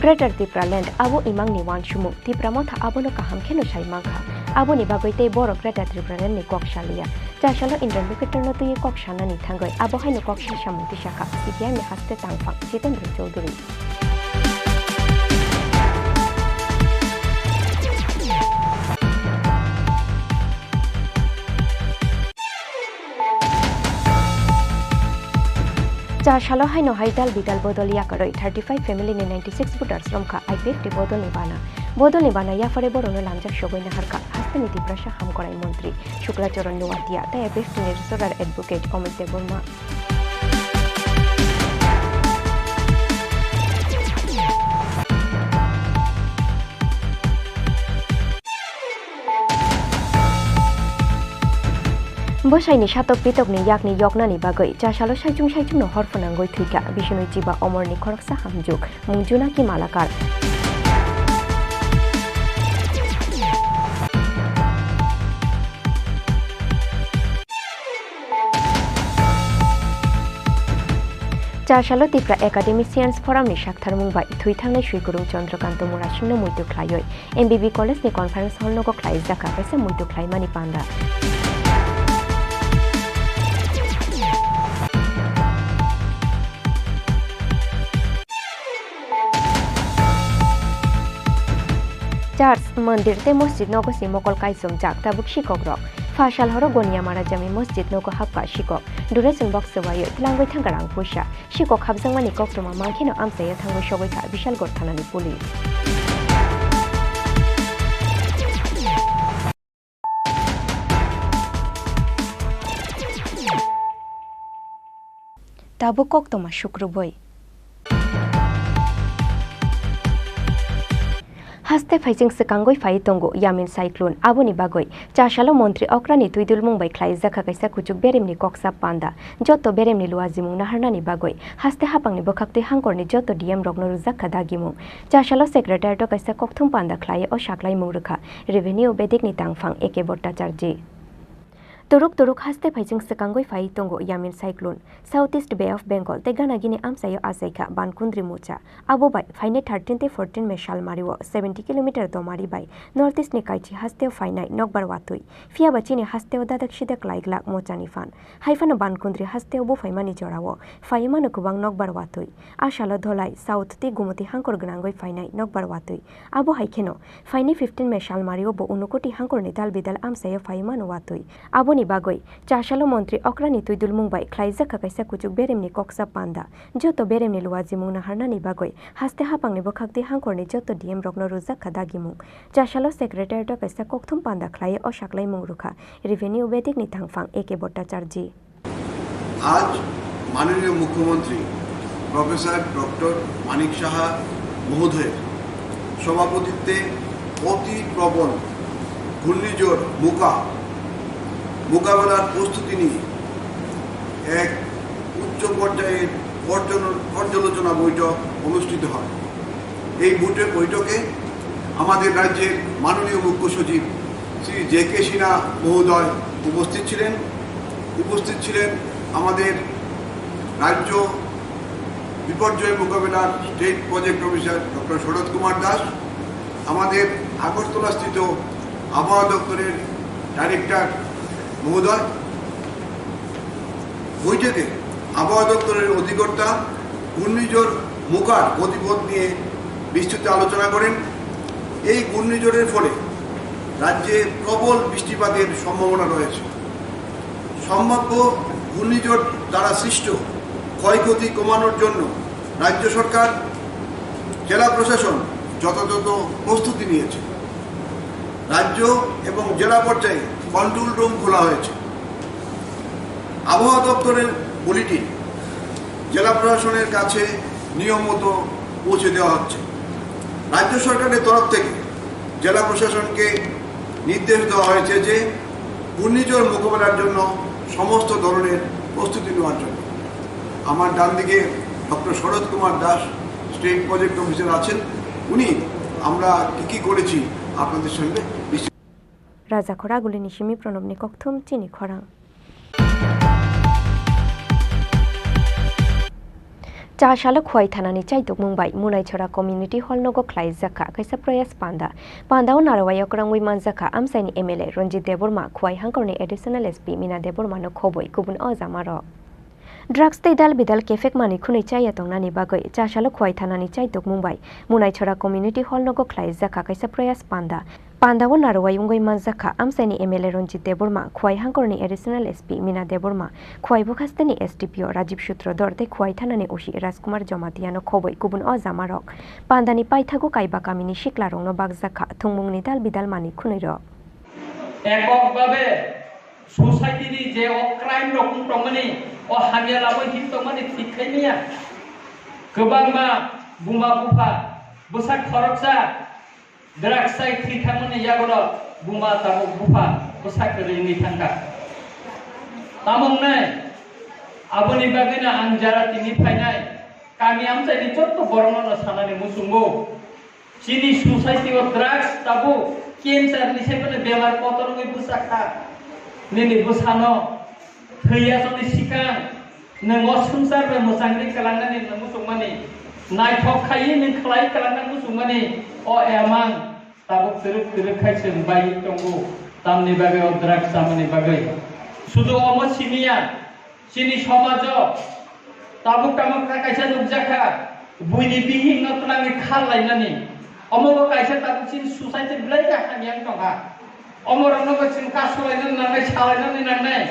Greater Tripura Land abo imang ni wan shumu Tripura motha abo no kaham kheno sai mangha abo ni bagoi tei boro Greater Tripura Land ni kokshalia chashalo Indian Wickeder no tuye kokshana ni thangoi abo hai no kokshi shamunti shaka CPI ni haste tangphang Jitendra Chaudhary চাশালো হাইনো হাইদাল বিদাল বদলিয়া করই 35 family নি 96 voters রমখা IPF টি বদল নিবানা ইয়াফারে বড়নো লামজাক সগৈ নাহারকা হাস্তে নীতি প্রশা হাম করাই মন্ত্রী শুক্লাচরণ নোয়াতিয়া তাই IPF টি registrar advocate Amit Debbarma বসাইনি সাতক পিতকনি yakhni যকনানি বাগৈ চাশালো সাইজুং no হরফনাঙ্গই থুইকা বিষ্ণুই জিবা অমরনি খরকসা হামজুক মুংজুনা কি মালাকার চাশালো ত্রিপুরা একাডেমিসিয়ান্স ফরামনি সাকথার মুংবাই থুই থাংনাই সুইগুরুং চন্দ্রকান্ত মুরাসিংনো মুইতু খ্লাইয় MBB কলেজনি কনফারেন্স হল নগো খ্লাই জাকা কাইসা মুইতু খ্লাইমানি পান্ডা চার্চ মন্দির তে মসজিদ নগো সিমকল কাইসম জাক তাবুক শিকক রক ফাশাল হর গনিয়া মারা জামি মসজিদ নগো হাবকা শিকক দুরেসন বক্স ওয়াই ত্লাঙ্গই থাঙ্গারাং পয়সা শিকক হাবজাংমানি কক্তমা মাংখিনো আমসাইয়া থাঙ্গই সগৈখা বিশালগড় থানানি পুলিশ তাবুক কক্তমা শুক্রবই হাস্তে ফাইজিং সেকাঙ্গই ফাই তঙ্গো ইয়ামিন সাইক্লোন আবনি বাগৈ চাশালো মন্ত্রী অক্রানি তুইদুল মুম্বাই খ্লাই জাখা কাইসা কুচুক বেরেমনি কক্সা পান্ডা যত বেরেমনি লুয়াজিমুং নাহারনানি বাগৈ হাস্তে হাপাংনি বখাকতৈ হাংকরনি যত ডিএম রগনরু জাখা দাগিমুং চাশালো সেক্রেটারিয়েট কাইসা ককথুম পান্ডা খ্লাই ও সাকলাই মুংরখা রেভিনিউ বেদিকনি তাংফাং একে Bhattacharya Turuk turuk haste phaijing sekangoi fai tongo yamin cyclone southeast bay of bengal te gana gine amsayo asaika bankundri mocha abo bai faine 13 te 14 me shal mariwo 70 km domari bai northeast ni kaichi haste fainai nokbar watui fia bachini haste dadak shide klaigla mocha ni fan haifano bankundri haste obo faimani jorawo faimano kubang nokbar watui ashalo dholai south te gumoti hangkor gnangoi fainai nokbar watui abo haikeno faine 15 me shal mariwo bo unukoti hangkor ni dal bidal amsayo faimano watui abo বাগৈ চাশালো মন্ত্রী অক্রানি তুইদুল মুম্বাই খ্লাইজাখা কাইসা কুচুক বেরেমনি কক্সা পান্ডা যত বেরেমনি লুয়াজিমুং নাহারনানি বাগৈ হাস্তে হাপাংনি বখাকতি হাংকরনি যত DM রগ্ন রুজাখা দাগিমুং চাশালো secretariat কাইসা ককথুম পান্ডা খ্লাই ও সাকলাই মুংরুখা revenue বেদিকনি থাংফাং একে ভট্টাচার্য আজ মাননীয় মুখ্যমন্ত্রী professor doctor Manik Saha মহোদয়ের সভাপতিত্বে অতি প্রবল ঘূর্ণিঝড় মোকাবেলার প্রস্তুতি নিয়ে এক উচ্চ পর্যায়ের পর্যালোচনা বৈঠক অনুষ্ঠিত হয়। এই বৈঠকে আমাদের রাজ্যের মাননীয় মুখ্য সচিব শ্রী JK সিনহা মহোদয় উপস্থিত ছিলেন আমাদের রাজ্য বিপর্যয় মোকাবেলার state project officer doctor Sarat Kumar Das, আমাদের আগরতলাস্থিত আবহাওয়া দপ্তরের ডাইরেক্টর মহোদয়। বৈঠকে আবহাওয়া দপ্তরের অধিকর্তা ঘূর্ণিঝড় মোকার গতিপথ নিয়ে বিস্তৃত আলোচনা করেন। এই ঘূর্ণিঝড়ের ফলে রাজ্যে প্রবল বৃষ্টিপাতের সম্ভাবনা রয়েছে। সম্ভাব্য ঘূর্ণিঝড় দ্বারা সৃষ্ট ক্ষয়ক্ষতি কমানোর জন্য রাজ্য সরকার, জেলা প্রশাসন যথাযথ প্রস্তুতি নিয়েছে। রাজ্য এবং জেলা পর্যায়ে কন্ট্রোল রুম খোলা হয়েছে। আবহাওয়া দপ্তরের বুলেটিন জেলা প্রশাসনের কাছে নিয়ম মতো পৌঁছে দেওয়া হচ্ছে। রাজ্য সরকারের তরফ থেকে জেলা প্রশাসনকে নির্দেশ দেওয়া হয়েছে যে ঘূর্ণিঝড় মোকাবেলার জন্য সমস্ত ধরনের প্রস্তুতি নেওয়ার জন্য। আমার ডান দিকে doctor Sarat Kumar Das, state project officer আছেন। উনি আমরা কী করেছি আপনাদের সঙ্গে রাজা খরাগুলি নিশিমি প্রণব নিকথম চিনি খরাং চাশালো খোয়াই থানানি চাইতক মুম্বাই মুনাইছড়া কমিউনিটি হল নগো খ্লাই জাখা কাইসা প্রয়াস পান্দাও নারওয়াই অকরাং উইমান জাখা আমসাইনি এমএলএ রঞ্জিত দেববর্মা খোয়াই হাঙ্করনি এডিশনাল এসপি মিনা দেববর্মানো খবই গুবুন অজামার ড্রাগস তেদাল বিদাল কেফেক মানি খুनै চাইয়া তংনানি বাগৈ চাশালো খোয়াই থানানি চাইতক মুম্বাই মুনাইছড়া কমিউনিটি হল নগো খ্লাই জাখা কাইসা প্রয়াস পান্দাও নারওয়াই উঙ্গই মানজাখা আমসাইনি এমএলএ রঞ্জিত দেববর্মা খোয়াই হাঙ্করনি additional SP Mina Debbarma Khowai বুখাস্তেনি SDPO Rajib সূত্র দরতে খোয়াই থানানি ওসি রাজকুমার জমাতিয়ানো খবই গুবুন অজামারক পান্দানি পাইথাগু কাইবা কামিনি শিকলারংনো বাগজাখা থুংমুংনি দাল বিদাল মানি খুনৈর এককভাবে সোসাইটিनि যে ক্রাইম রকম টংमानि हामियालाबो हितमानि थिखायनिया गोबांमा बुमा बुफा बोसा खरकसा द्रागसाय थ्रिथामनि यागोर बुमा ताबो बुफा बोसा करिनि थांगा तामंनाय आबोनि बागैना आं जारा तिनि फायनाय कामि आमसायनि जत्त बरननो सानानि मुसुंगो चिनि सोसाइटी अफ ड्राग्स ताबो कैंसर निसेबने बेमार पतरङै बोसाखा निनि बोसानो थैया जनि सिगां नोङो संसारबो मोजाङै खालामनानै नों मुसुंमानि नायथखायै नों खालाय खालामनानै मुसुंमानि एमां ताबो तिरखाय सोंबाय दंगो तामनि बागै ड्राग्स तामनि बागै शुद्ध अमो चिनि समाज ताबो कामका कायसा नुजाखा बुइनि बिहिं नतलाङै खालायनानै अमबो कायसा ताबो चिन सोसाइटी बिलाय जाखानियां दंहा अमरनो बचिन कासलायनानै नांनाय सालायनानै नांनाय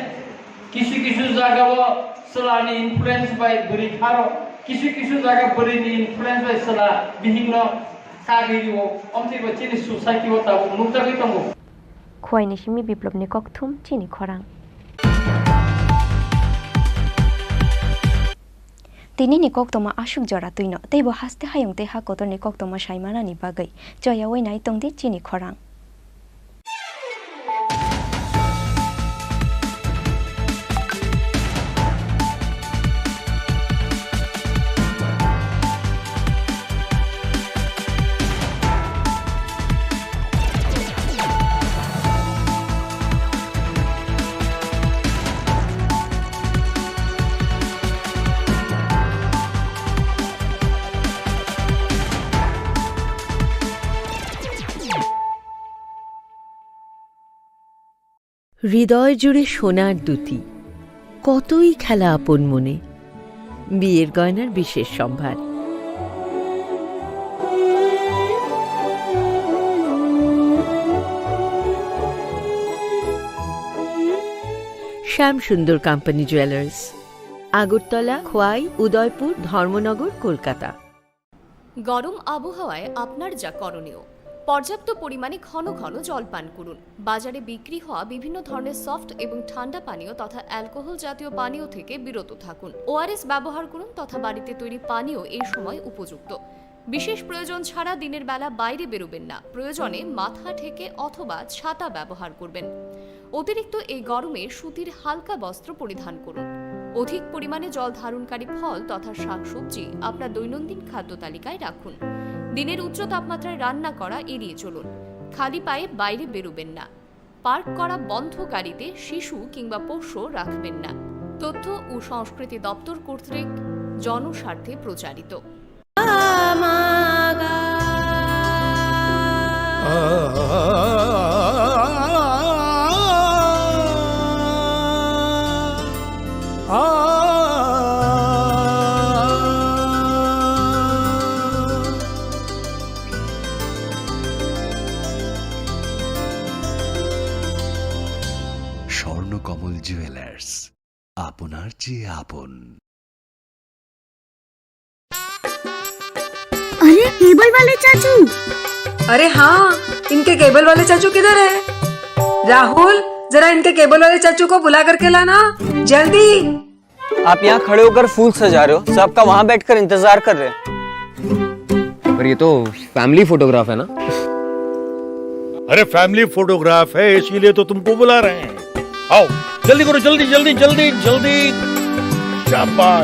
किसु जागाव सलानि इनफ्लुएंस बाय बुरिखारो किसु जागा बुरिनि इनफ्लुएंस बाय सला बिहिंग कागिरिओ अमथिबो चिनि सोसाइटीओ ताबो नुजाखै दंगो खवाइ निसिमि बिप्लबनि ककथुम चिनि खरां তিনি নিকক্তমা আশুক জরা তুইন তেইব হাসতে হায়ংতে হাকতর নিকক্তমা সাইমানানি বাগৈ জয়া ওইনাই তংদি চিনি খরাং হৃদয় জুড়ে সোনার দুটি কতই খেলা আপন মনে বিয়ের গয়নার বিশেষ সম্ভার শ্যাম সুন্দর কোম্পানি জুয়েলার্স আগরতলা খোয়াই উদয়পুর ধর্মনগর কলকাতা গরম আবহাওয়ায় আপনার যা করণীয় পর্যাপ্ত পরিমাণে ঘন ঘন জল পান করুন বাজারে বিক্রি হওয়া বিভিন্ন ধরনের সফট এবং ঠান্ডা পানীয় তথা অ্যালকোহল জাতীয় পানীয় থেকে বিরত থাকুন ওআরএস ব্যবহার করুন তথা বাড়িতে তৈরি পানীয় এই সময় উপযুক্ত বিশেষ প্রয়োজন ছাড়া দিনের বেলা বাইরে বেরোবেন না প্রয়োজনে মাথা ঢেকে অথবা ছাতা ব্যবহার করবেন অতিরিক্ত এই গরমে সুতির হালকা বস্ত্র পরিধান করুন অধিক পরিমাণে জল ধারণকারী ফল তথা শাকসবজি আপনার দৈনন্দিন খাদ্য তালিকায় রাখুন দিনের উচ্চ তাপমাত্রায় রান্না করা এড়িয়ে চলুন খালি পায়ে বাইরে বেরোবেন না পার্ক করা বন্ধ গাড়িতে শিশু কিংবা পোষ্য রাখবেন না তথ্য ও সংস্কৃতি দপ্তর কর্তৃক জনস্বার্থে প্রচারিত রাহুল জুয়েলার্স, আপনার চেয়ে আপন। अरे केबल वाले चाचू। अरे हाँ, इनके केबल वाले चाचू किधर है? राहुल, जरा इनके केबल वाले चाचू को बुला करके लाना जल्दी। आप यहाँ खड़े होकर फूल सजा रहे हो, सबका वहाँ बैठकर इंतजार कर रहे हैं। पर ये तो फैमिली फोटोग्राफ है ना? अरे फैमिली फोटोग्राफ है, इसीलिए तो तुमको बुला रहे हैं। आओ जल्दी करो, जल्दी जल्दी जल्दी जल्दी। शाबाश।